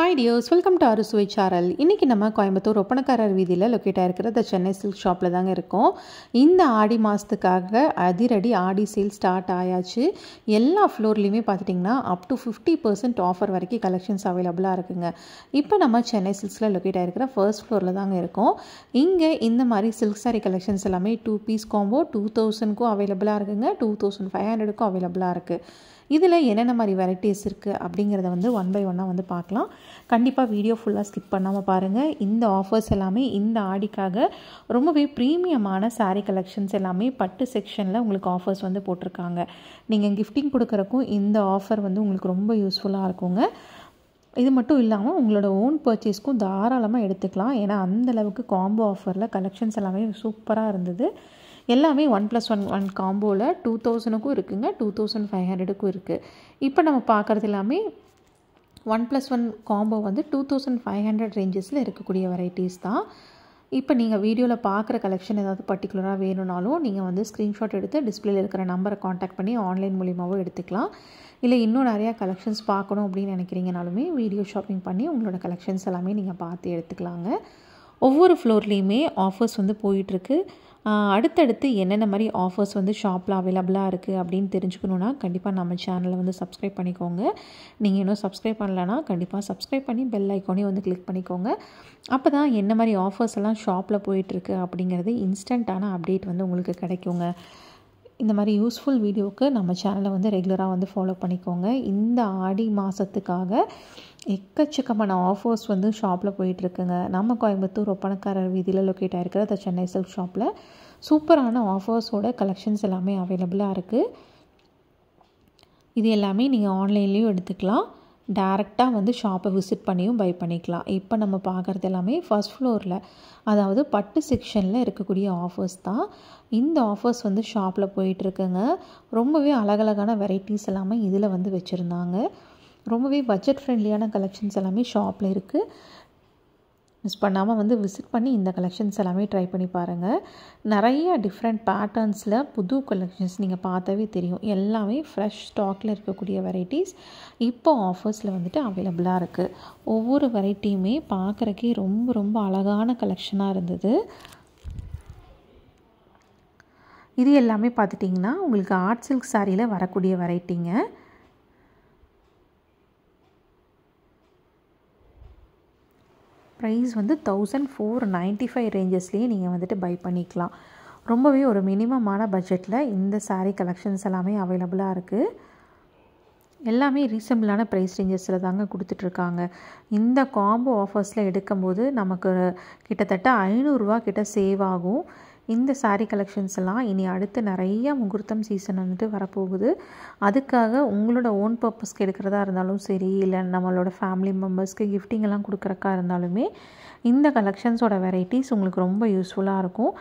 Hi tears, welcome to அறுசுவை சாரல். இன்றைக்கி நம்ம கோயம்புத்தூர் ஒப்பனக்காரர் வீதியில் லொக்கேட் ஆகிருக்கிற த சென்னை சில்க் ஷாப்பில் தாங்க இருக்கோம். இந்த ஆடி மாதத்துக்காக அதிரடி ஆடி சேல் ஸ்டார்ட் ஆயாச்சு. எல்லா ஃப்ளோர்லேயுமே பார்த்துட்டிங்கன்னா அப் டு 50% ஆஃபர் வரைக்கும் கலெக்ஷன்ஸ் அவைலபிளாக இருக்குங்க. இப்போ நம்ம சென்னை சில்க்ஸில் லொக்கேட் ஆகிருக்கிற ஃபர்ஸ்ட் ஃப்ளோரில் தாங்க இருக்கோம். இங்கே இந்த மாதிரி சில்க் சாரீ கலெக்ஷன்ஸ் எல்லாமே 2 பீஸ் காம்போ 2000க்கும் அவைலபிளாக இருக்குங்க, 2500க்கும் அவைலபிளாக இருக்குது. இதில் என்னென்ன மாதிரி வெரைட்டிஸ் இருக்குது அப்படிங்கிறத ஒன் பை ஒன்னாக பார்க்கலாம். கண்டிப்பாக வீடியோ ஃபுல்லாக ஸ்கிப் பண்ணாமல் பாருங்கள். இந்த ஆஃபர்ஸ் எல்லாமே இந்த ஆடிக்காக ரொம்பவே ப்ரீமியமான சாரீ கலெக்ஷன்ஸ் எல்லாமே பட்டு செக்ஷனில் உங்களுக்கு ஆஃபர்ஸ் போட்டிருக்காங்க. நீங்கள் கிஃப்டிங் கொடுக்குறக்கும் இந்த ஆஃபர் உங்களுக்கு ரொம்ப யூஸ்ஃபுல்லாக இருக்குங்க. இது மட்டும் இல்லாமல் உங்களோட ஓன் பர்ச்சேஸ்க்கும் தாராளமாக எடுத்துக்கலாம். ஏன்னா அந்தளவுக்கு காம்போ ஆஃபரில் கலெக்ஷன்ஸ் எல்லாமே சூப்பராக இருந்தது. எல்லாமே 1+1 காம்போவில் 2000க்கும் இருக்குங்க, 2500க்கும் இருக்குது. இப்போ நம்ம பார்க்குறது எல்லாமே 1+1 காம்போ 2500 ரேஞ்சஸில் இருக்கக்கூடிய வெரைட்டிஸ் தான். இப்போ நீங்கள் வீடியோவில் பார்க்குற கலெக்ஷன் ஏதாவது பர்டிகுலராக வேணும்னாலும் நீங்கள் ஸ்க்ரீன்ஷாட் எடுத்து டிஸ்பிளேல இருக்கிற நம்பரை காண்டாக்ட் பண்ணி ஆன்லைன் மூலியமாகவும் எடுத்துக்கலாம். இல்லை இன்னும் நிறையா கலெக்ஷன்ஸ் பார்க்கணும் அப்படின்னு நினைக்கிறீங்கனாலுமே வீடியோ ஷாப்பிங் பண்ணி உங்களோட கலெக்ஷன்ஸ் எல்லாமே நீங்கள் பார்த்து எடுத்துக்கலாங்க. ஒவ்வொரு ஃப்ளோர்லேயுமே ஆஃபர்ஸ் போயிட்டுருக்கு. அடுத்தடுத்து என்னென்ன மாதிரி ஆஃபர்ஸ் ஷாப்பில் அவைலபிளாக இருக்குது அப்படின்னு தெரிஞ்சுக்கணுன்னா கண்டிப்பாக நம்ம சேனலை சப்ஸ்கிரைப் பண்ணிக்கோங்க. நீங்கள் இன்னும் சப்ஸ்கிரைப் பண்ணலைன்னா கண்டிப்பாக சப்ஸ்கிரைப் பண்ணி பெல் ஐக்கானே கிளிக் பண்ணிக்கோங்க. அப்போ தான் என்ன மாதிரி ஆஃபர்ஸ் எல்லாம் ஷாப்பில் போயிட்டுருக்கு அப்படிங்கிறது இன்ஸ்டண்ட்டான அப்டேட் உங்களுக்கு கிடைக்குங்க. இந்த மாதிரி யூஸ்ஃபுல் வீடியோவுக்கு நம்ம சேனலை ரெகுலராக ஃபாலோ பண்ணிக்கோங்க. இந்த ஆடி மாதத்துக்காக எக்கச்சக்கமான ஆஃபர்ஸ் ஷாப்பில் போயிட்டுருக்குங்க. நம்ம கோயம்புத்தூர் ஒப்பனக்காரர் வீதியில் லொக்கேட் ஆகிருக்கிற த சென்னை சில்க் ஷாப்பில் சூப்பரான ஆஃபர்ஸோட கலெக்ஷன்ஸ் எல்லாமே அவைலபிளாக இருக்குது. இது எல்லாமே நீங்கள் ஆன்லைன்லேயும் எடுத்துக்கலாம், டேரெக்டாக ஷாப்பை விசிட் பண்ணியும் பை பண்ணிக்கலாம். இப்போ நம்ம பார்க்குறது எல்லாமே ஃபர்ஸ்ட் ஃப்ளோரில், அதாவது பட்டு செக்ஷனில் இருக்கக்கூடிய ஆஃபர்ஸ் தான். இந்த ஆஃபர்ஸ் ஷாப்பில் போயிட்டுருக்குங்க. ரொம்பவே அழகழகான வெரைட்டிஸ் எல்லாமே இதில் வச்சுருந்தாங்க. ரொம்பவே பட்ஜெட் ஃப்ரெண்ட்லியான கலெக்ஷன்ஸ் எல்லாமே ஷாப்பில் இருக்குது. மிஸ் பண்ணாமல் விசிட் பண்ணி இந்த கலெக்ஷன்ஸ் எல்லாமே ட்ரை பண்ணி பாருங்கள். நிறைய டிஃப்ரெண்ட் பேட்டர்ன்ஸில் புது கலெக்ஷன்ஸ் நீங்கள் பார்த்தாவே தெரியும். எல்லாமே ஃப்ரெஷ் ஸ்டாக்கில் இருக்கக்கூடிய வெரைட்டிஸ் இப்போ ஆஃபர்ஸில் அவைலபிளாக இருக்குது. ஒவ்வொரு வெரைட்டியுமே பார்க்குறக்கே ரொம்ப ரொம்ப அழகான கலெக்ஷனாக இருந்தது. இது எல்லாமே பார்த்துட்டிங்கன்னா உங்களுக்கு ஆர்ட் சில்க் சாரியில் வரக்கூடிய வெரைட்டிங்க. ப்ரைஸ் 1495 ரேஞ்சஸ்லேயே நீங்கள் பை பண்ணிக்கலாம். ரொம்பவே ஒரு மினிமமான பட்ஜெட்டில் இந்த சாரீ கலெக்ஷன்ஸ் எல்லாமே அவைலபிளாக இருக்குது. எல்லாமே ரீசனபிளான ப்ரைஸ் ரேஞ்சஸில் தாங்க கொடுத்துட்ருக்காங்க. இந்த காம்போ ஆஃபர்ஸில் எடுக்கும்போது நமக்கு கிட்டத்தட்ட 500 ரூபா கிட்ட சேவ் ஆகும். இந்த சாரீ கலெக்ஷன்ஸ் எல்லாம் இனி அடுத்து நிறைய முகூர்த்தம் சீசன் வரப்போகுது. அதுக்காக உங்களோட ஓன் பர்பஸ்க்கு எடுக்கிறதா இருந்தாலும் சரி, இல்லை நம்மளோட ஃபேமிலி மெம்பர்ஸ்க்கு கிஃப்டிங் எல்லாம் கொடுக்குறக்கா இருந்தாலுமே இந்த கலெக்ஷன்ஸோட வெரைட்டிஸ் உங்களுக்கு ரொம்ப யூஸ்ஃபுல்லாக இருக்கும்.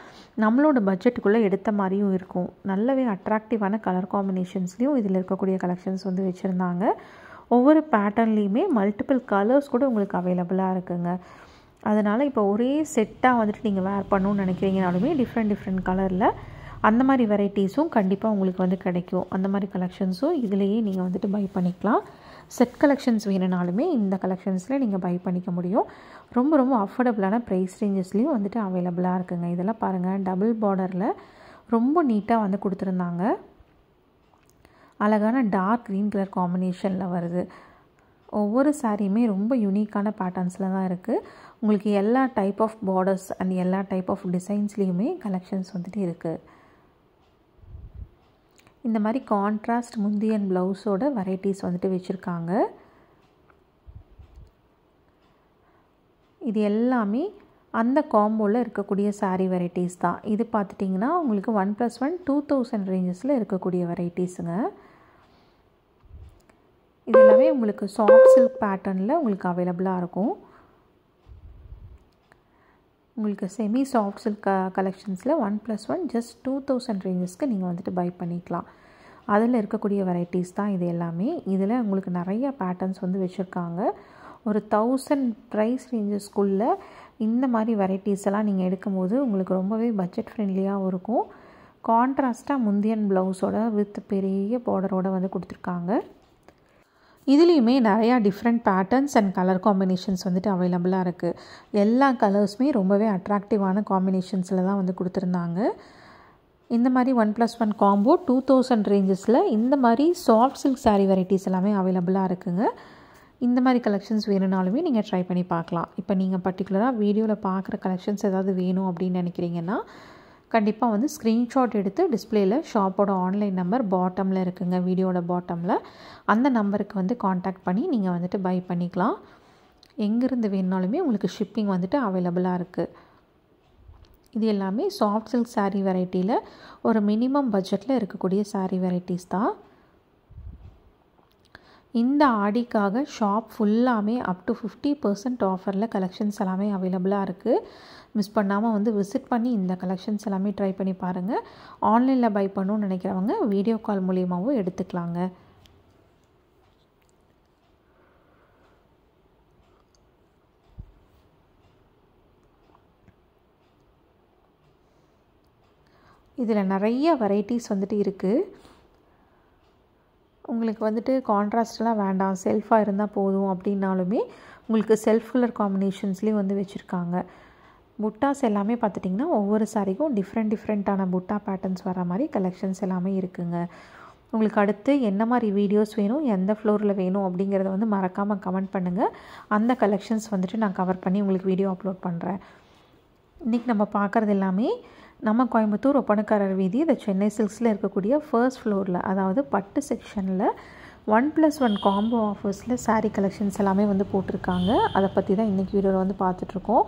நம்மளோட பட்ஜெட்டுக்குள்ளே எடுத்த மாதிரியும் இருக்கும். நல்லவே அட்ராக்டிவான கலர் காம்பினேஷன்ஸ்லேயும் இதில் இருக்கக்கூடிய கலெக்ஷன்ஸ் வச்சுருந்தாங்க. ஒவ்வொரு பேட்டர்ன்லேயுமே மல்டிபிள் கலர்ஸ் கூட உங்களுக்கு அவைலபிளாக இருக்குங்க. அதனால் இப்போ ஒரே செட்டாக நீங்கள் வேர் பண்ணணும்னு நினைக்கிறீங்கனாலுமே டிஃப்ரெண்ட் கலரில் அந்த மாதிரி வெரைட்டிஸும் கண்டிப்பாக உங்களுக்கு கிடைக்கும். அந்த மாதிரி கலெக்ஷன்ஸும் இதிலேயே நீங்கள் பை பண்ணிக்கலாம். செட் கலெக்ஷன்ஸ் வேணுனாலுமே இந்த கலெக்ஷன்ஸில் நீங்கள் பை பண்ணிக்க முடியும். ரொம்ப ரொம்ப அஃபோர்டபுளான ப்ரைஸ் ரேஞ்சஸ்லேயும் அவைலபிளாக இருக்குங்க. இதெல்லாம் பாருங்கள், டபுள் பார்டரில் ரொம்ப நீட்டாக கொடுத்துருந்தாங்க. அழகான டார்க் க்ரீன் கலர் காம்பினேஷனில் வருது. ஒவ்வொரு சாரியுமே ரொம்ப யூனிக்கான பேட்டர்ன்ஸில் தான் இருக்குது. உங்களுக்கு எல்லா டைப் ஆஃப் பார்டர்ஸ் அண்ட் எல்லா டைப் ஆஃப் டிசைன்ஸ்லேயுமே கலெக்ஷன்ஸ் இருக்குது. இந்த மாதிரி கான்ட்ராஸ்ட் முந்தியன் ப்ளவுஸோட வெரைட்டிஸ் வச்சுருக்காங்க. இது எல்லாமே அந்த காம்போவில் இருக்கக்கூடிய சாரீ வெரைட்டிஸ் தான். இது பார்த்துட்டிங்கன்னா உங்களுக்கு 1+1 2000 ரேஞ்சஸில் இருக்கக்கூடிய வெரைட்டிஸுங்க. இது எல்லாமே உங்களுக்கு சாஃப்ட் சில்க் பேட்டர்னில் உங்களுக்கு அவைலபிளாக இருக்கும். உங்களுக்கு செமி சாஃப்ட் சில்க் கலெக்ஷன்ஸில் 1+1 ஜஸ்ட் 2000 ரேஞ்சஸ்க்கு நீங்கள் பை பண்ணிக்கலாம். அதில் இருக்கக்கூடிய வெரைட்டிஸ் தான் இது எல்லாமே. இதில் உங்களுக்கு நிறைய பேட்டர்ன்ஸ் வச்சுருக்காங்க. ஒரு 1000 ப்ரைஸ் ரேஞ்சஸ்க்குள்ளே இந்த மாதிரி வெரைட்டிஸ் எல்லாம் நீங்கள் எடுக்கும்போது உங்களுக்கு ரொம்பவே பட்ஜெட் ஃப்ரெண்ட்லியாகவும் இருக்கும். கான்ட்ராஸ்ட்டாக முந்தியன் ப்ளவுஸோட வித் பெரிய பார்டரோடு கொடுத்துருக்காங்க. இதுலேயுமே நிறையா different patterns and colour combinations வந்துட்டு அவைலபிளாக இருக்குது. எல்லா கலர்ஸுமே ரொம்பவே அட்ராக்டிவான காம்பினேஷன்ஸில் தான் வந்து கொடுத்துருந்தாங்க. இந்த மாதிரி 1+1 காம்போ 2000 ரேஞ்சஸில் இந்த மாதிரி சாஃப்ட் சில்க் சாரீ வெரைட்டிஸ் எல்லாமே அவைலபிளாக இருக்குங்க. இந்த மாதிரி கலெக்ஷன்ஸ் வேணும்னாலுமே நீங்கள் ட்ரை பண்ணி பார்க்கலாம். இப்போ நீங்கள் பர்டிகுலராக வீடியோவில் பார்க்குற கலெக்ஷன்ஸ் ஏதாவது வேணும் அப்படின்னு நினைக்கிறீங்கன்னா கண்டிப்பாக வந்து ஸ்க்ரீன்ஷாட் எடுத்து டிஸ்பிளேயில் ஷாப்போட ஆன்லைன் நம்பர் பாட்டமில் இருக்குங்க, வீடியோட பாட்டமில். அந்த நம்பருக்கு வந்து காண்டாக்ட் பண்ணி நீங்கள் வந்துட்டு பை பண்ணிக்கலாம். எங்கேருந்து வேணுனாலுமே உங்களுக்கு ஷிப்பிங் வந்துட்டு அவைலபிளாக இருக்குது. இது எல்லாமே சாஃப்ட் சில்க் சாரீ வெரைட்டியில் ஒரு மினிமம் பட்ஜெட்டில் இருக்கக்கூடிய சாரீ வெரைட்டிஸ் தான். இந்த ஆடிக்காக ஷாப் ஃபுல்லாமே அப் டு 50% ஆஃபரில் கலெக்ஷன்ஸ் எல்லாமே அவைலபிளாக இருக்குது. மிஸ் பண்ணாமல் வந்து விசிட் பண்ணி இந்த கலெக்ஷன்ஸ் எல்லாமே ட்ரை பண்ணி பாருங்கள். ஆன்லைனில் பை பண்ணணும்னு நினைக்கிறவங்க வீடியோ கால் மூலியமாகவும் எடுத்துக்கலாங்க. இதில் நிறைய வெரைட்டிஸ் வந்துட்டு இருக்குது. உங்களுக்கு வந்துட்டு கான்ட்ராஸ்ட்லாம் வேண்டாம், செல்ஃபாக இருந்தால் போதும் அப்படின்னாலுமே உங்களுக்கு செல்ஃப் கலர் காம்பினேஷன்ஸ்லேயும் வந்து வச்சுருக்காங்க. புட்டாஸ் எல்லாமே பார்த்துட்டிங்கன்னா ஒவ்வொரு சாரிக்கும் டிஃப்ரெண்ட்டான புட்டா பேட்டர்ன்ஸ் வர மாதிரி கலெக்ஷன்ஸ் எல்லாமே இருக்குங்க. உங்களுக்கு அடுத்து என்ன மாதிரி வீடியோஸ் வேணும், எந்த ஃப்ளோரில் வேணும் அப்படிங்கிறத வந்து மறக்காமல் கமெண்ட் பண்ணுங்கள். அந்த கலெக்ஷன்ஸ் வந்துட்டு நான் கவர் பண்ணி உங்களுக்கு வீடியோ அப்லோட் பண்ணுறேன். இன்றைக்கி நம்ம பார்க்குறது எல்லாமே நம்ம கோயம்புத்தூர் ஒப்பனக்காரர் வீதி இந்த சென்னை சில்க்ஸில் இருக்கக்கூடிய ஃபர்ஸ்ட் ஃப்ளோரில், அதாவது பட்டு செக்ஷனில் 1+1 காம்போ ஆஃபர்ஸில் சாரீ கலெக்ஷன்ஸ் எல்லாமே வந்து போட்டிருக்காங்க. அதை பற்றி தான் இன்றைக்கி வீடியோவில் வந்து பார்த்துட்ருக்கோம்.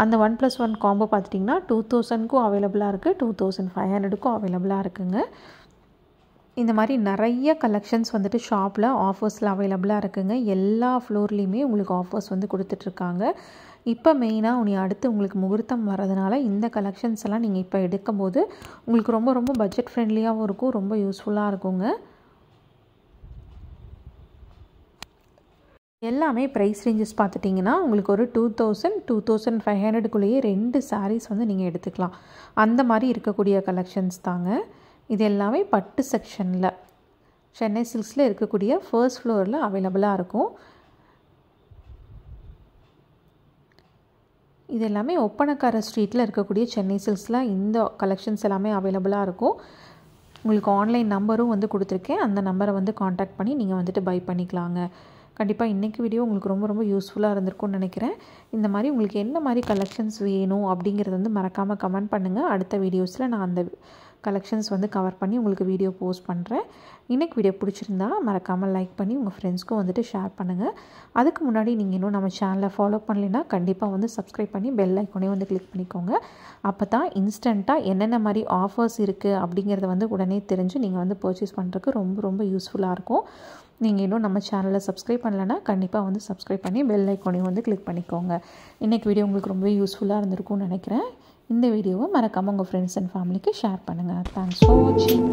அந்த 1+1 காம்போ பார்த்துட்டிங்கன்னா 2000க்கும் அவைலபிளாக இருக்குது, 2500க்கும் அவைலபிளாக இருக்குங்க. இந்த மாதிரி நிறைய கலெக்ஷன்ஸ் வந்துட்டு ஷாப்பில் ஆஃபர்ஸில் அவைலபிளாக இருக்குங்க. எல்லா ஃப்ளோர்லேயுமே உங்களுக்கு ஆஃபர்ஸ் வந்து கொடுத்துட்ருக்காங்க. இப்போ மெயினாக அடுத்து உங்களுக்கு முகூர்த்தம் வரதுனால இந்த கலெக்ஷன்ஸ் எல்லாம் நீங்கள் இப்போ எடுக்கும்போது உங்களுக்கு ரொம்ப பட்ஜெட் ஃப்ரெண்ட்லியாகவும் இருக்கும், ரொம்ப யூஸ்ஃபுல்லாக இருக்குங்க. எல்லாமே ப்ரைஸ் ரேஞ்சஸ் பார்த்துட்டிங்கன்னா உங்களுக்கு ஒரு 2000-2500க்குள்ளேயே 2 சாரீஸ் வந்து நீங்கள் எடுத்துக்கலாம். அந்த மாதிரி இருக்கக்கூடிய கலெக்ஷன்ஸ் தாங்க. இது எல்லாமே பட்டு செக்ஷனில் சென்னை சில்க்ஸில் இருக்கக்கூடிய ஃபர்ஸ்ட் ஃப்ளோரில் அவைலபிளாக இருக்கும். இது எல்லாமே ஒப்பனக்கார ஸ்ட்ரீட்டில் இருக்கக்கூடிய சென்னை சில்க்ஸில் இந்த கலெக்ஷன்ஸ் எல்லாமே அவைலபிளாக இருக்கும். உங்களுக்கு ஆன்லைன் நம்பரும் வந்து கொடுத்துருக்கேன். அந்த நம்பரை வந்து காண்டாக்ட் பண்ணி நீங்கள் வந்துட்டு பை பண்ணிக்கலாங்க. கண்டிப்பாக இன்றைக்கி வீடியோ உங்களுக்கு ரொம்ப யூஸ்ஃபுல்லாக இருந்திருக்கும்னு நினைக்கிறேன். இந்த மாதிரி உங்களுக்கு என்ன மாதிரி கலெக்ஷன்ஸ் வேணும் அப்படிங்கிறது வந்து மறக்காமல் கமெண்ட் பண்ணுங்கள். அடுத்த வீடியோஸில் நான் அந்த கலெக்ஷன்ஸ் வந்து கவர் பண்ணி உங்களுக்கு வீடியோ போஸ்ட் பண்ணுறேன். இன்றைக்கி வீடியோ பிடிச்சிருந்தா மறக்காமல் லைக் பண்ணி உங்கள் ஃப்ரெண்ட்ஸ்க்கும் வந்துட்டு ஷேர் பண்ணுங்கள். அதுக்கு முன்னாடி நீங்கள் இன்னும் நம்ம சேனலை ஃபாலோ பண்ணலைன்னா கண்டிப்பாக வந்து சப்ஸ்கிரைப் பண்ணி பெல் ஐக்கானே வந்து கிளிக் பண்ணிக்கோங்க. அப்போ தான் இன்ஸ்டண்ட்டாக என்னென்ன மாதிரி ஆஃபர்ஸ் இருக்குது அப்படிங்கிறத வந்து உடனே தெரிஞ்சு நீங்கள் வந்து பர்ச்சேஸ் பண்ணுறதுக்கு ரொம்ப யூஸ்ஃபுல்லாக இருக்கும். நீங்கள் இன்னும் நம்ம சேனலை சப்ஸ்கிரைப் பண்ணலைன்னா கண்டிப்பாக வந்து சப்ஸ்கிரைப் பண்ணி பெல் ஐக்கானையும் வந்து கிளிக் பண்ணிக்கோங்க. இன்றைக்கி வீடியோ உங்களுக்கு ரொம்ப யூஸ்ஃபுல்லாக இருந்திருக்கும்னு நினைக்கிறேன். இந்த வீடியோவை மறக்காமல் உங்கள் ஃப்ரெண்ட்ஸ் அண்ட் ஃபேமிலிக்கு ஷேர் பண்ணுங்கள். தேங்க்ஸ் ஃபார் வாட்சிங்.